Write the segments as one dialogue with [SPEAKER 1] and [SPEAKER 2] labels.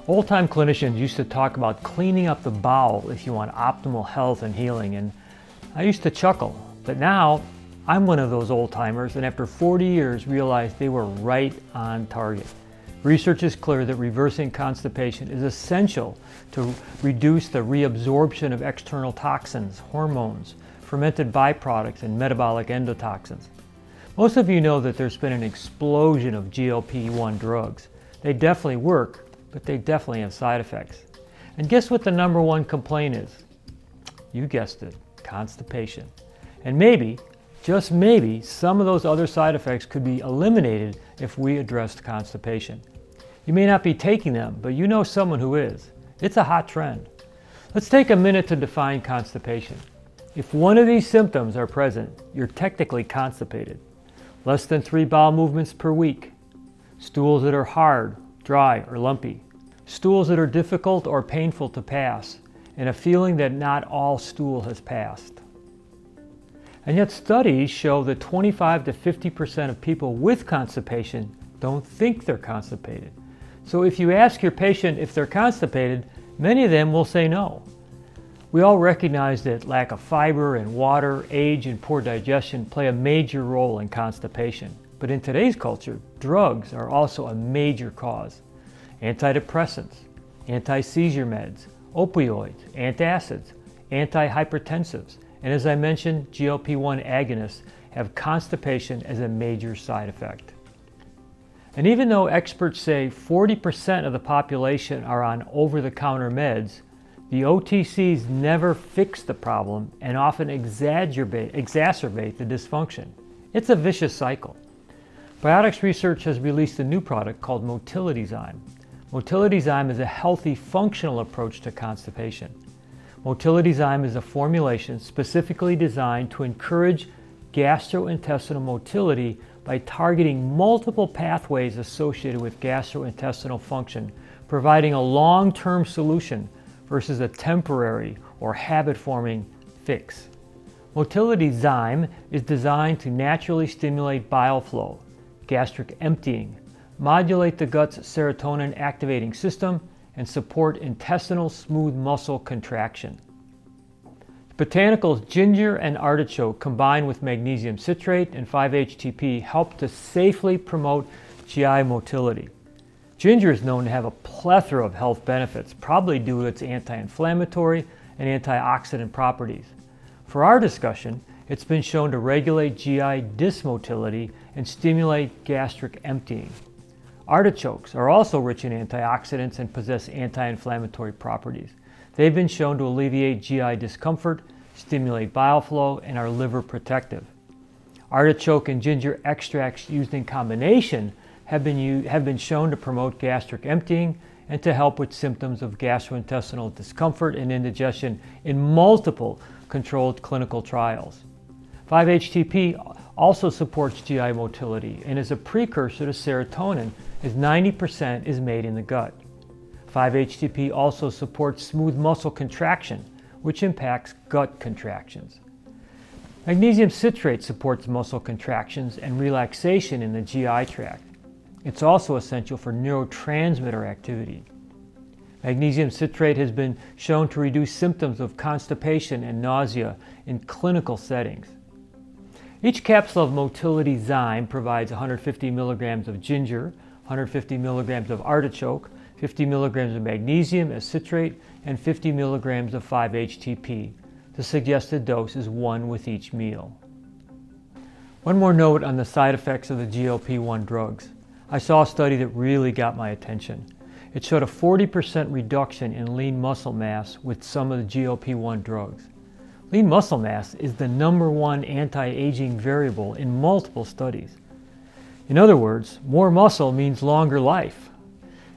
[SPEAKER 1] Old-time clinicians used to talk about cleaning up the bowel if you want optimal health and healing, and I used to chuckle. But now, I'm one of those old-timers, and after 40 years realized they were right on target. Research is clear that reversing constipation is essential to reduce the reabsorption of external toxins, hormones, fermented byproducts, and metabolic endotoxins. Most of you know that there's been an explosion of GLP-1 drugs. They definitely work, but they definitely have side effects. And guess what the number one complaint is? You guessed it, constipation. And maybe, just maybe, some of those other side effects could be eliminated if we addressed constipation. You may not be taking them, but you know someone who is. It's a hot trend. Let's take a minute to define constipation. If one of these symptoms are present, you're technically constipated. Less than 3 bowel movements per week. Stools that are hard, dry, or lumpy. Stools that are difficult or painful to pass, and a feeling that not all stool has passed. And yet studies show that 25 to 50% of people with constipation don't think they're constipated. So if you ask your patient if they're constipated, many of them will say no. We all recognize that lack of fiber and water, age, and poor digestion play a major role in constipation. But in today's culture, drugs are also a major cause. Antidepressants, anti-seizure meds, opioids, antacids, antihypertensives, and as I mentioned, GLP-1 agonists have constipation as a major side effect. And even though experts say 40% of the population are on over-the-counter meds, the OTCs never fix the problem and often exacerbate the dysfunction. It's a vicious cycle. Biotics Research has released a new product called Motility-Zyme. Motility-Zyme is a healthy, functional approach to constipation. Motility-Zyme is a formulation specifically designed to encourage gastrointestinal motility by targeting multiple pathways associated with gastrointestinal function, providing a long-term solution versus a temporary or habit-forming fix. Motility-Zyme is designed to naturally stimulate bile flow, gastric emptying, modulate the gut's serotonin activating system, and support intestinal smooth muscle contraction. The botanicals ginger and artichoke combined with magnesium citrate and 5-HTP help to safely promote GI motility. Ginger is known to have a plethora of health benefits, probably due to its anti-inflammatory and antioxidant properties. For our discussion, it's been shown to regulate GI dysmotility and stimulate gastric emptying. Artichokes are also rich in antioxidants and possess anti-inflammatory properties. They've been shown to alleviate GI discomfort, stimulate bile flow, and are liver protective. Artichoke and ginger extracts used in combination have been shown to promote gastric emptying and to help with symptoms of gastrointestinal discomfort and indigestion in multiple controlled clinical trials. 5-HTP also supports GI motility and is a precursor to serotonin, as 90% is made in the gut. 5-HTP also supports smooth muscle contraction, which impacts gut contractions. Magnesium citrate supports muscle contractions and relaxation in the GI tract. It's also essential for neurotransmitter activity. Magnesium citrate has been shown to reduce symptoms of constipation and nausea in clinical settings. Each capsule of Motility-Zyme provides 150 milligrams of ginger, 150 milligrams of artichoke, 50 milligrams of magnesium as citrate, and 50 milligrams of 5-HTP. The suggested dose is 1 with each meal. One more note on the side effects of the GLP-1 drugs. I saw a study that really got my attention. It showed a 40% reduction in lean muscle mass with some of the GLP-1 drugs. Lean muscle mass is the #1 anti-aging variable in multiple studies. In other words, more muscle means longer life.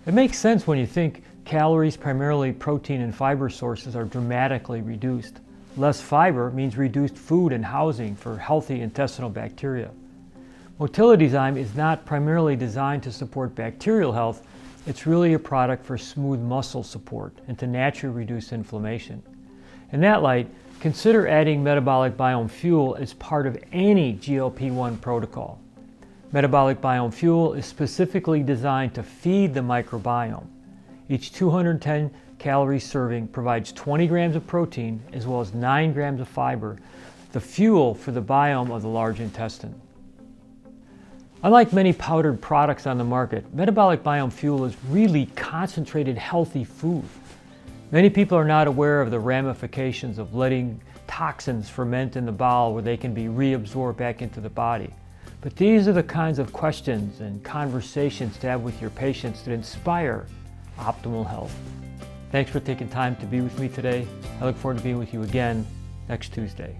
[SPEAKER 1] It makes sense when you think calories, primarily protein and fiber sources, are dramatically reduced. Less fiber means reduced food and housing for healthy intestinal bacteria. Motility-Zyme is not primarily designed to support bacterial health. It's really a product for smooth muscle support and to naturally reduce inflammation. In that light, consider adding metabolic biome fuel as part of any GLP-1 protocol. Metabolic Biome Fuel is specifically designed to feed the microbiome. Each 210 calorie serving provides 20 grams of protein as well as 9 grams of fiber, the fuel for the biome of the large intestine. Unlike many powdered products on the market, Metabolic Biome Fuel is really concentrated healthy food. Many people are not aware of the ramifications of letting toxins ferment in the bowel where they can be reabsorbed back into the body. But these are the kinds of questions and conversations to have with your patients that inspire optimal health. Thanks for taking time to be with me today. I look forward to being with you again next Tuesday.